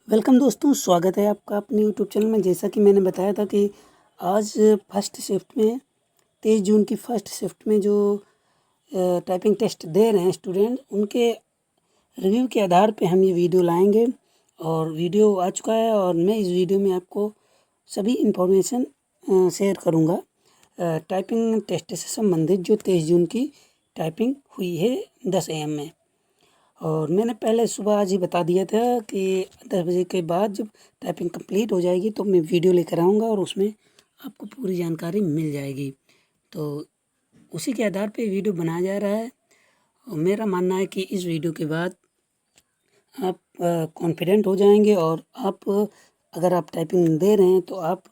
Welcome दोस्तों, स्वागत है आपका अपने यूट्यूब चैनल में। जैसा कि मैंने बताया था कि आज फर्स्ट शिफ्ट में 23 जून की फर्स्ट शिफ्ट में जो टाइपिंग टेस्ट दे रहे हैं स्टूडेंट, उनके रिव्यू के आधार पे हम ये वीडियो लाएंगे। और वीडियो आ चुका है और मैं इस वीडियो में आपको सभी इन्फॉर्मेशन शेयर करूँगा टाइपिंग टेस्ट से संबंधित जो 23 जून की टाइपिंग हुई है 10 AM में। और मैंने पहले सुबह आज ही बता दिया था कि 10 बजे के बाद जब टाइपिंग कंप्लीट हो जाएगी तो मैं वीडियो लेकर आऊँगा और उसमें आपको पूरी जानकारी मिल जाएगी। तो उसी के आधार पे वीडियो बनाया जा रहा है। और मेरा मानना है कि इस वीडियो के बाद आप कॉन्फिडेंट हो जाएंगे और आप अगर आप टाइपिंग दे रहे हैं तो आप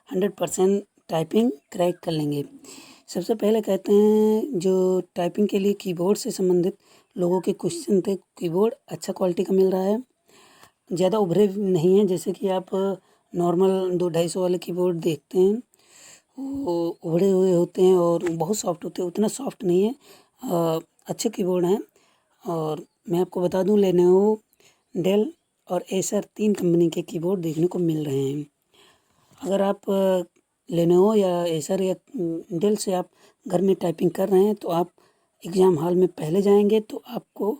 100% टाइपिंग क्रैक कर लेंगे। सबसे पहले कहते हैं जो टाइपिंग के लिए कीबोर्ड से संबंधित लोगों के क्वेश्चन थे। कीबोर्ड अच्छा क्वालिटी का मिल रहा है, ज़्यादा उभरे नहीं हैं। जैसे कि आप नॉर्मल 200-250 वाले कीबोर्ड देखते हैं, वो उभरे हुए होते हैं और बहुत सॉफ्ट होते हैं, उतना सॉफ्ट नहीं है। अच्छे कीबोर्ड हैं। और मैं आपको बता दूं, लेनोवो, डेल और एसर 3 कंपनी के कीबोर्ड देखने को मिल रहे हैं। अगर आप लेनोवो या एसर या डेल से आप घर में टाइपिंग कर रहे हैं तो आप एग्ज़ाम हॉल में पहले जाएंगे तो आपको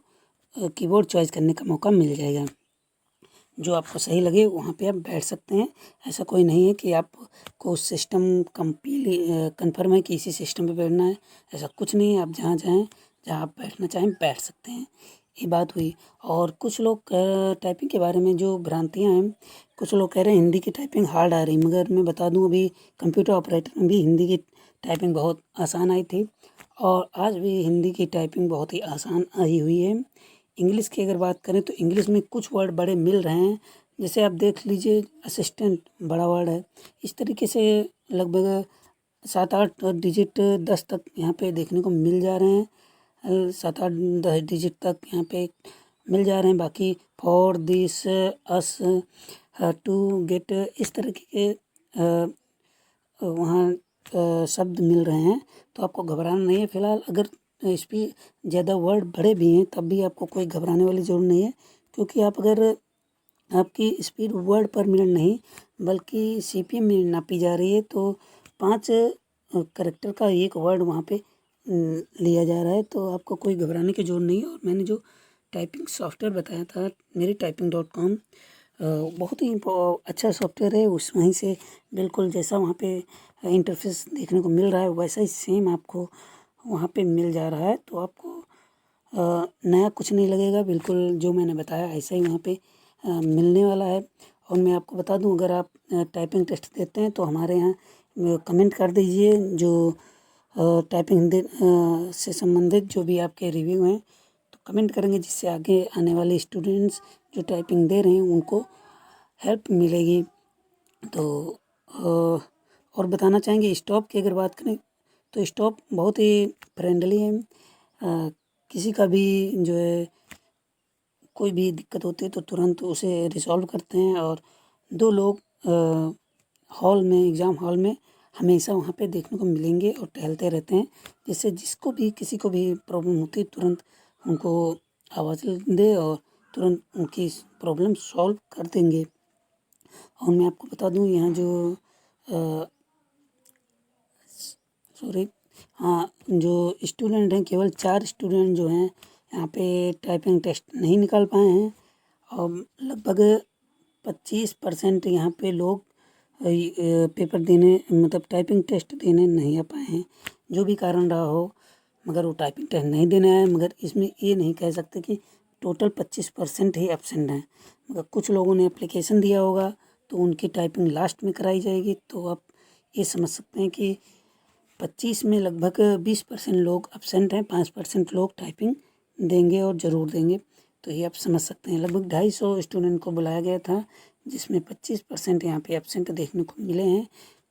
कीबोर्ड चॉइस करने का मौका मिल जाएगा। जो आपको सही लगे वहाँ पे आप बैठ सकते हैं। ऐसा कोई नहीं है कि आपको सिस्टम कन्फर्म है कि इसी सिस्टम पे बैठना है, ऐसा कुछ नहीं है। आप जहाँ जाएँ, जहाँ आप बैठना चाहें बैठ सकते हैं। ये बात हुई। और कुछ लोग टाइपिंग के बारे में जो भ्रांतियाँ हैं, कुछ लोग कह रहे हैं हिंदी की टाइपिंग हार्ड आ रही, मगर मैं बता दूं अभी कंप्यूटर ऑपरेटर में भी हिंदी की टाइपिंग बहुत आसान आई थी और आज भी हिंदी की टाइपिंग बहुत ही आसान आई हुई है। इंग्लिश की अगर बात करें तो इंग्लिश में कुछ वर्ड बड़े मिल रहे हैं। जैसे आप देख लीजिए, असिस्टेंट बड़ा वर्ड है। इस तरीके से लगभग 7-8 डिजिट 10 तक यहाँ पे देखने को मिल जा रहे हैं। 7-8 10 डिजिट तक यहाँ पे मिल जा रहे हैं। बाकी for, this, us, to, get, इस तरीके के वहाँ शब्द मिल रहे हैं। तो आपको घबराना नहीं है। फ़िलहाल अगर स्पीड ज़्यादा वर्ड बड़े भी हैं तब भी आपको कोई घबराने वाली ज़रूरत नहीं है, क्योंकि आप अगर आपकी स्पीड वर्ड पर मिनट नहीं बल्कि CPM में नापी जा रही है तो 5 करैक्टर का एक वर्ड वहाँ पे लिया जा रहा है। तो आपको कोई घबराने की ज़रूरत नहीं है। और मैंने जो टाइपिंग सॉफ्टवेयर बताया था, मेरी टाइपिंग.com, बहुत ही अच्छा सॉफ्टवेयर है। उस वहीं से बिल्कुल जैसा वहाँ पे इंटरफेस देखने को मिल रहा है वैसा ही सेम आपको वहाँ पे मिल जा रहा है। तो आपको नया कुछ नहीं लगेगा, बिल्कुल जो मैंने बताया ऐसा ही वहाँ पे मिलने वाला है। और मैं आपको बता दूं, अगर आप टाइपिंग टेस्ट देते हैं तो हमारे यहाँ कमेंट कर दीजिए जो टाइपिंग से संबंधित जो भी आपके रिव्यू हैं, तो कमेंट करेंगे, जिससे आगे आने वाले स्टूडेंट्स जो टाइपिंग दे रहे हैं उनको हेल्प मिलेगी। तो और बताना चाहेंगे स्टॉप की अगर बात करें तो स्टॉप बहुत ही फ्रेंडली है। किसी का भी जो है कोई भी दिक्कत होती है तो तुरंत उसे रिसॉल्व करते हैं। और 2 लोग हॉल में, एग्ज़ाम हॉल में हमेशा वहाँ पे देखने को मिलेंगे और टहलते रहते हैं, जिससे जिसको भी किसी को भी प्रॉब्लम होती है तुरंत उनको आवाज़ दे और तुरंत उनकी प्रॉब्लम सॉल्व कर देंगे। और मैं आपको बता दूं, यहाँ जो सॉरी हाँ, जो स्टूडेंट हैं, केवल 4 स्टूडेंट जो हैं यहाँ पे टाइपिंग टेस्ट नहीं निकाल पाए हैं। और लगभग 25% यहाँ पे लोग पेपर देने, मतलब टाइपिंग टेस्ट देने नहीं आ पाए हैं। जो भी कारण रहा हो, मगर वो टाइपिंग टेस्ट नहीं देने आए। मगर इसमें ये नहीं कह सकते कि टोटल 25% ही एब्सेंट हैं। मगर कुछ लोगों ने एप्लीकेशन दिया होगा तो उनकी टाइपिंग लास्ट में कराई जाएगी। तो आप ये समझ सकते हैं कि 25 में लगभग 20% लोग एब्सेंट हैं, 5% लोग टाइपिंग देंगे और ज़रूर देंगे। तो ये आप समझ सकते हैं, लगभग 250 स्टूडेंट को बुलाया गया था, जिसमें 25% यहाँ पे एब्सेंट देखने को मिले हैं।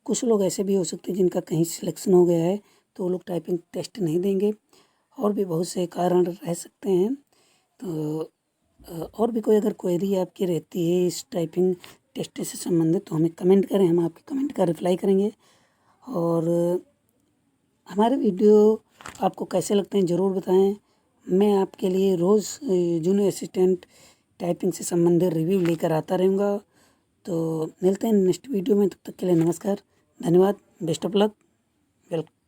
कुछ लोग ऐसे भी हो सकते हैं जिनका कहीं सिलेक्शन हो गया है तो वो लोग टाइपिंग टेस्ट नहीं देंगे। और भी बहुत से कारण रह सकते हैं। तो और भी कोई अगर क्वेरी आपकी रहती है इस टाइपिंग टेस्ट से संबंधित तो हमें कमेंट करें, हम आपके कमेंट का रिप्लाई करेंगे। और हमारे वीडियो आपको कैसे लगते हैं ज़रूर बताएं। मैं आपके लिए रोज़ जूनियर असिस्टेंट टाइपिंग से संबंधित रिव्यू लेकर आता रहूँगा। तो मिलते हैं नेक्स्ट वीडियो में, तब तक के लिए नमस्कार, धन्यवाद, बेस्ट ऑफ लक, वेलकम।